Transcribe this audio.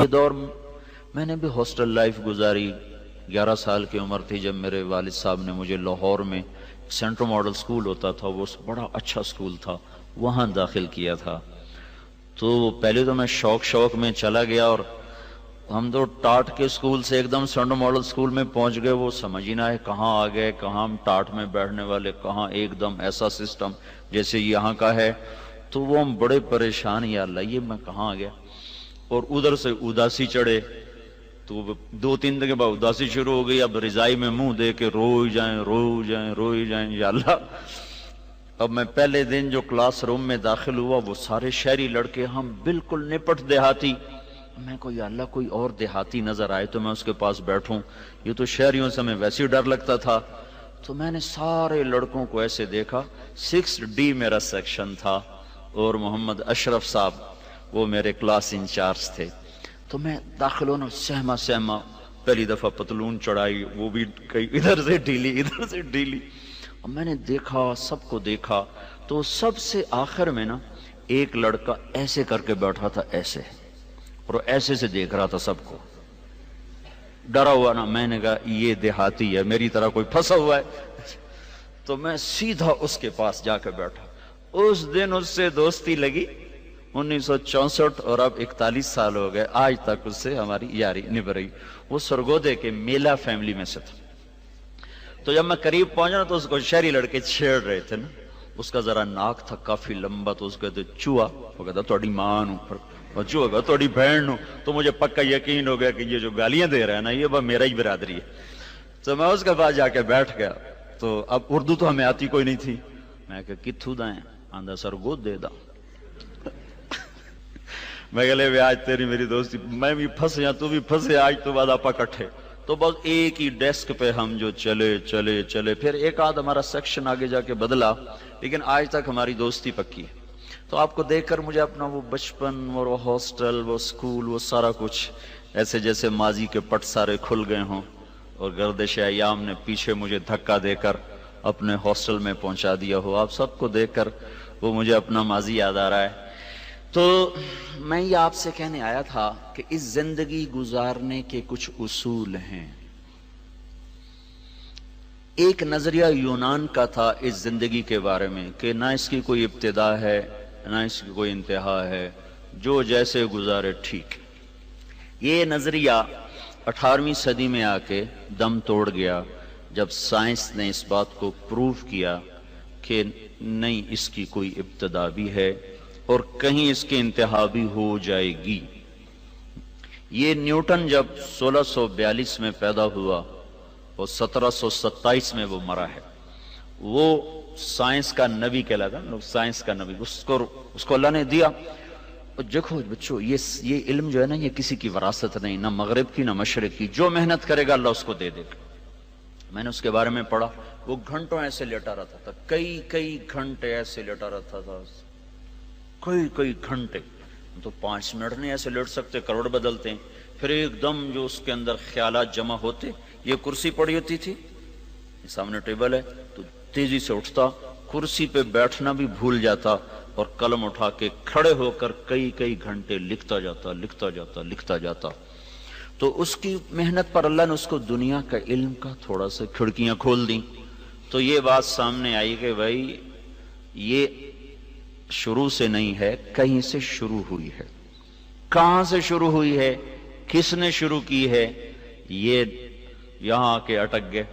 یہ دور میں نے بھی ہاسٹل لائف گزاری. 11 سال کی عمر تھی جب میرے والد صاحب نے مجھے لاہور میں سینٹرل ماڈل سکول ہوتا تھا، وہ بڑا اچھا سکول تھا، وہاں داخل کیا تھا. تو پہلے تو میں شوق میں چلا گیا، اور ہم تو ٹاٹ کے سکول سے ایک دم سینٹرل ماڈل سکول میں پہنچ گئے. وہ سمجھ ہی نہ ہے کہاں آ گئے، کہاں ہم ٹاٹ میں بیٹھنے والے، کہاں ایک دم ایسا سسٹم جیسے یہاں کا ہے. تو وہ ہم بڑے پریشان، یا اللہ یہ میں کہاں آ گیا. اور ادھر سے اداسی چڑھے، تو 2-3 دن کے بعد اداسی شروع ہو گئی. اب رضائی میں منہ دے کے روئی جائیں یا اللہ. اب میں پہلے دن جو کلاس روم میں داخل ہوا، وہ سارے شہری لڑکے، ہم بالکل نپٹ دیہاتی. میں کو یا اللہ کوئی اور دیہاتی نظر آئے تو میں اس کے پاس بیٹھوں، یہ تو شہریوں سے ہمیں ویسے ہی ڈر لگتا تھا. تو میں نے سارے لڑکوں کو ایسے دیکھا. 6D میرا سیکشن تھا، اور محمد اشرف صاحب وہ میرے کلاس انچارج تھے. تو میں داخل ہونا، سہما پہلی دفعہ پتلون چڑھائی، وہ بھی کئی ادھر سے ڈھیلی. اور میں نے دیکھا، سب کو دیکھا. تو سب سے آخر میں نا ایک لڑکا ایسے کر کے بیٹھا تھا، ایسے، اور ایسے سے دیکھ رہا تھا سب کو، ڈرا ہوا نا. میں نے کہا یہ دیہاتی ہے، میری طرح کوئی پھنسا ہوا ہے. تو میں سیدھا اس کے پاس جا کے بیٹھا. اس دن اس سے دوستی لگی. 1964 اور اب 41 سال ہو گئے، آج تک اس سے ہماری یاری نبھ رہی. وہ سرگودے کے میلا فیملی میں سے تھا. تو جب میں قریب پہنچا تو اس کو شہری لڑکے چھیڑ رہے تھے نا. اس کا ذرا ناک تھا کافی لمبا، تو اس کہتے چوہا، وہ کہتا تھوڑی ماں نو، اور چوہا کہتا تھوڑی بہن نو. تو مجھے پکا یقین ہو گیا کہ یہ جو گالیاں دے رہا ہے نا، یہ بس میرا ہی برادری ہے. تو میں اس کے پاس جا کے بیٹھ گیا. تو اب اردو تو ہمیں آتی کوئی نہیں تھی. میں کہ کتھو دائیں آندھا سرگودے دا. میں کہ لے آج تیری میری دوستی، میں بھی پھنس یا تو بھی پھنسے، آج تو بعد آپ اکٹھے. تو بس ایک ہی ڈیسک پہ ہم جو چلے پھر ایک آدھ ہمارا سیکشن آگے جا کے بدلا، لیکن آج تک ہماری دوستی پکی ہے. تو آپ کو دیکھ کر مجھے اپنا وہ بچپن اور وہ ہاسٹل، وہ سکول، وہ سارا کچھ ایسے جیسے ماضی کے پٹ سارے کھل گئے ہوں، اور گردش ایام نے پیچھے مجھے دھکا دے کر اپنے ہاسٹل میں پہنچا دیا ہو. آپ سب کو دیکھ کر وہ مجھے اپنا ماضی یاد آ رہا ہے. تو میں یہ آپ سے کہنے آیا تھا کہ اس زندگی گزارنے کے کچھ اصول ہیں. ایک نظریہ یونان کا تھا اس زندگی کے بارے میں کہ نہ اس کی کوئی ابتدا ہے نہ اس کی کوئی انتہا ہے، جو جیسے گزارے ٹھیک. یہ نظریہ 18ویں صدی میں آ کے دم توڑ گیا جب سائنس نے اس بات کو پروف کیا کہ نہیں، اس کی کوئی ابتدا بھی ہے اور کہیں اس کی انتہا بھی ہو جائے گی. یہ نیوٹن جب 1642 میں پیدا ہوا اور 1727 میں وہ مرا ہے. وہ سائنس کا نبی کہلاتا ہے، سائنس کا نبی. اس کو اللہ نے دیا. اور دیکھو بچوں، یہ علم جو ہے نا، یہ کسی کی وراثت نہیں، نہ مغرب کی نہ مشرق کی. جو محنت کرے گا اللہ اس کو دے دے گا. میں نے اس کے بارے میں پڑھا. وہ گھنٹوں ایسے لیٹا رہتا تھا، کئی گھنٹے ایسے لیٹا رہتا تھا، کئی گھنٹے. تو 5 منٹ نہیں ایسے لیٹ سکتے، کروڑ بدلتے ہیں. پھر ایک دم جو اس کے اندر خیالات جمع ہوتے، یہ کرسی پڑی ہوتی تھی، سامنے ٹیبل ہے، تو تیزی سے اٹھتا، کرسی پہ بیٹھنا بھی بھول جاتا، اور قلم اٹھا کے کھڑے ہو کر کئی گھنٹے لکھتا جاتا. تو اس کی محنت پر اللہ نے اس کو دنیا کا علم کا تھوڑا سا کھڑکیاں کھول دیں. تو یہ بات سامنے آئی کہ بھائی یہ شروع سے نہیں ہے، کہیں سے شروع ہوئی ہے. کہاں سے شروع ہوئی ہے، کس نے شروع کی ہے، یہ یہاں آ کے اٹک گئے.